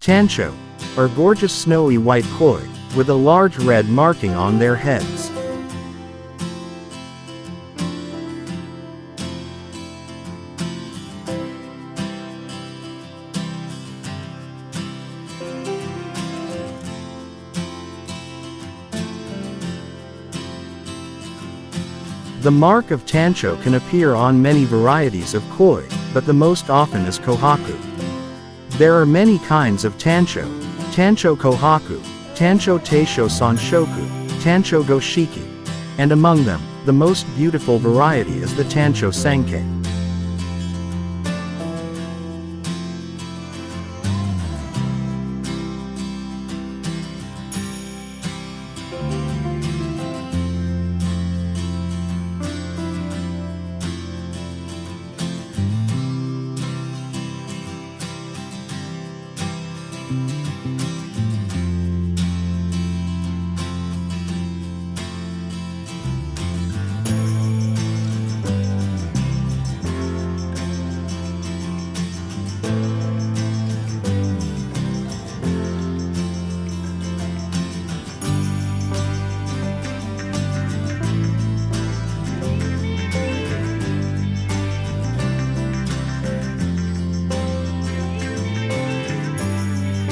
Tancho are gorgeous snowy white koi, with a large red marking on their heads. The mark of tancho can appear on many varieties of koi, but the most often is kohaku. There are many kinds of tancho: tancho kohaku, tancho teisho sanshoku, tancho goshiki, and among them, the most beautiful variety is the tancho sankei.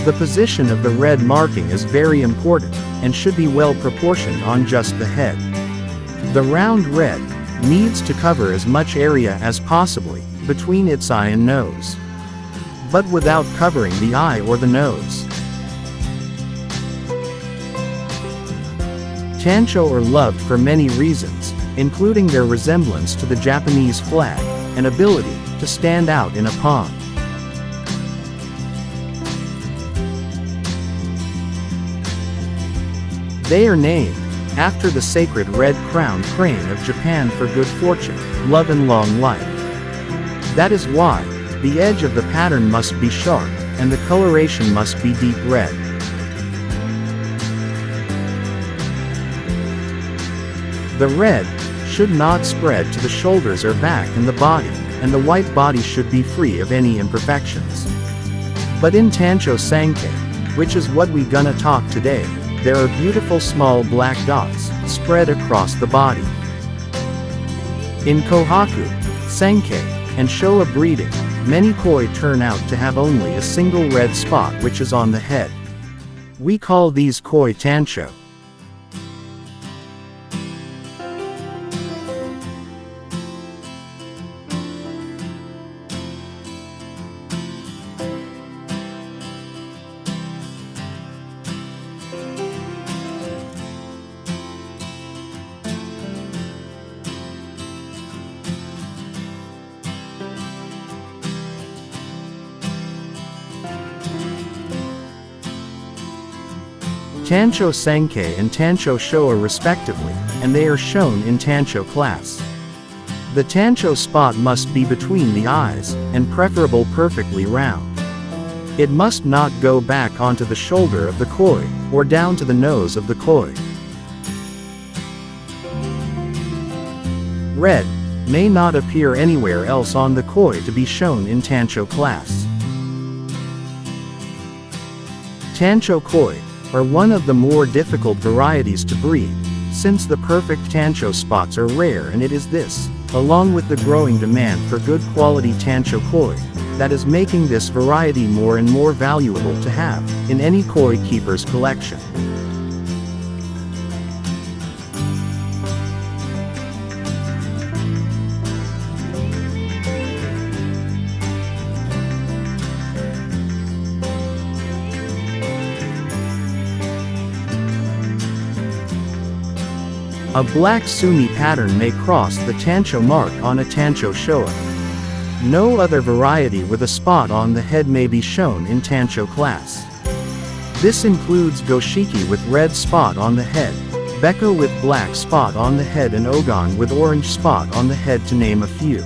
The position of the red marking is very important, and should be well proportioned on just the head. The round red needs to cover as much area as possible between its eye and nose, but without covering the eye or the nose. Tancho are loved for many reasons, including their resemblance to the Japanese flag, and ability to stand out in a pond. They are named after the sacred red-crowned crane of Japan for good fortune, love and long life. That is why the edge of the pattern must be sharp, and the coloration must be deep red. The red should not spread to the shoulders or back in the body, and the white body should be free of any imperfections. But in tancho sankei, which is what we gonna talk today, there are beautiful small black dots spread across the body. In kohaku, sankei, and showa breeding, many koi turn out to have only a single red spot, which is on the head. We call these koi tancho. Tancho sankei and tancho showa respectively, and they are shown in tancho class. The tancho spot must be between the eyes, and preferable perfectly round. It must not go back onto the shoulder of the koi, or down to the nose of the koi. Red may not appear anywhere else on the koi to be shown in tancho class. Tancho koi are one of the more difficult varieties to breed, since the perfect tancho spots are rare, and it is this, along with the growing demand for good quality tancho koi, that is making this variety more and more valuable to have in any koi keeper's collection. A black sumi pattern may cross the tancho mark on a tancho showa. No other variety with a spot on the head may be shown in tancho class. This includes goshiki with red spot on the head, beko with black spot on the head, and ogon with orange spot on the head, to name a few.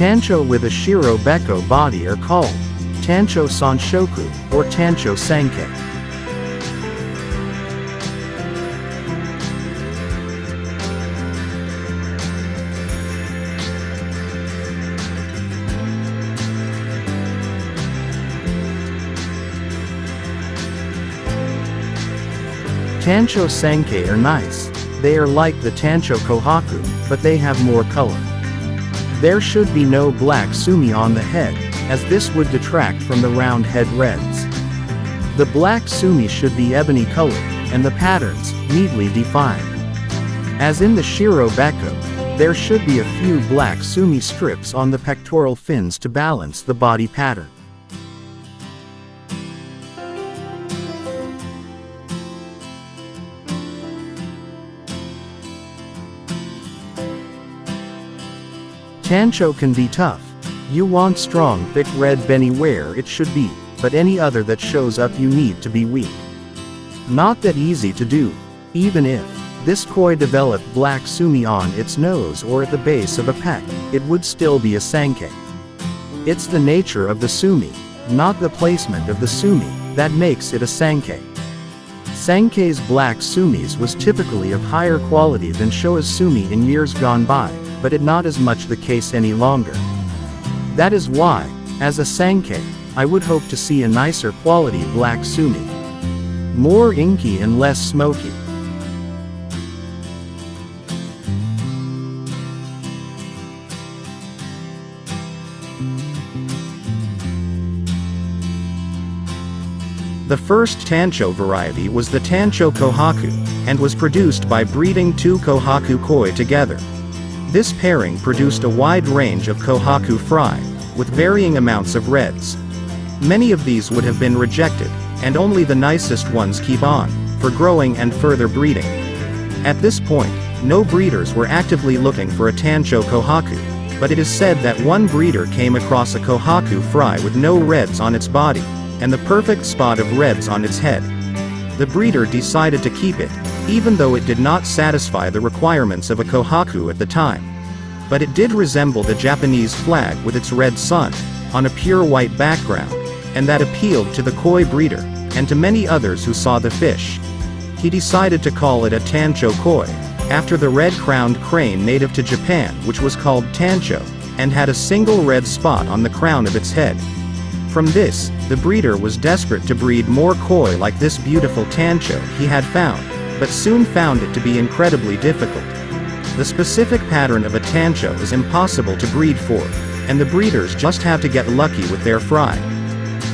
Tancho with a shiro beko body are called tancho sanshoku or tancho sankei. Tancho Sankei are nice. They are like the Tancho Kohaku, but they have more color. There should be no black sumi on the head, as this would detract from the round head reds. The black sumi should be ebony colored, and the patterns, neatly defined. As in the Shiro Beko, there should be a few black sumi strips on the pectoral fins to balance the body pattern. Tancho can be tough. You want strong, thick red beni where it should be, but any other that shows up you need to be weak. Not that easy to do. Even if this koi developed black sumi on its nose or at the base of a pec, it would still be a sankei. It's the nature of the sumi, not the placement of the sumi, that makes it a sankei. Sankei's black sumis was typically of higher quality than Showa's sumi in years gone by, but it not as much the case any longer. That is why, as a sankei, I would hope to see a nicer quality black sumi. More inky and less smoky. The first Tancho variety was the Tancho Kohaku, and was produced by breeding two Kohaku koi together. This pairing produced a wide range of Kohaku fry, with varying amounts of reds. Many of these would have been rejected, and only the nicest ones keep on, for growing and further breeding. At this point, no breeders were actively looking for a Tancho Kohaku, but it is said that one breeder came across a Kohaku fry with no reds on its body, and the perfect spot of reds on its head. The breeder decided to keep it, even though it did not satisfy the requirements of a Kohaku at the time. But it did resemble the Japanese flag with its red sun, on a pure white background, and that appealed to the koi breeder, and to many others who saw the fish. He decided to call it a Tancho koi, after the red-crowned crane native to Japan which was called Tancho, and had a single red spot on the crown of its head. From this, the breeder was desperate to breed more koi like this beautiful Tancho he had found, but soon found it to be incredibly difficult. The specific pattern of a Tancho is impossible to breed for, and the breeders just have to get lucky with their fry.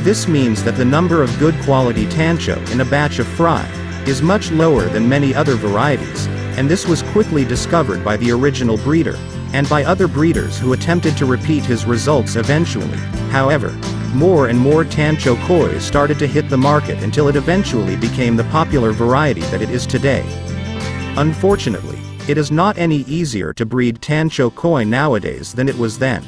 This means that the number of good quality Tancho in a batch of fry is much lower than many other varieties, and this was quickly discovered by the original breeder, and by other breeders who attempted to repeat his results eventually. However, more and more Tancho koi started to hit the market until it eventually became the popular variety that it is today. Unfortunately, it is not any easier to breed Tancho koi nowadays than it was then.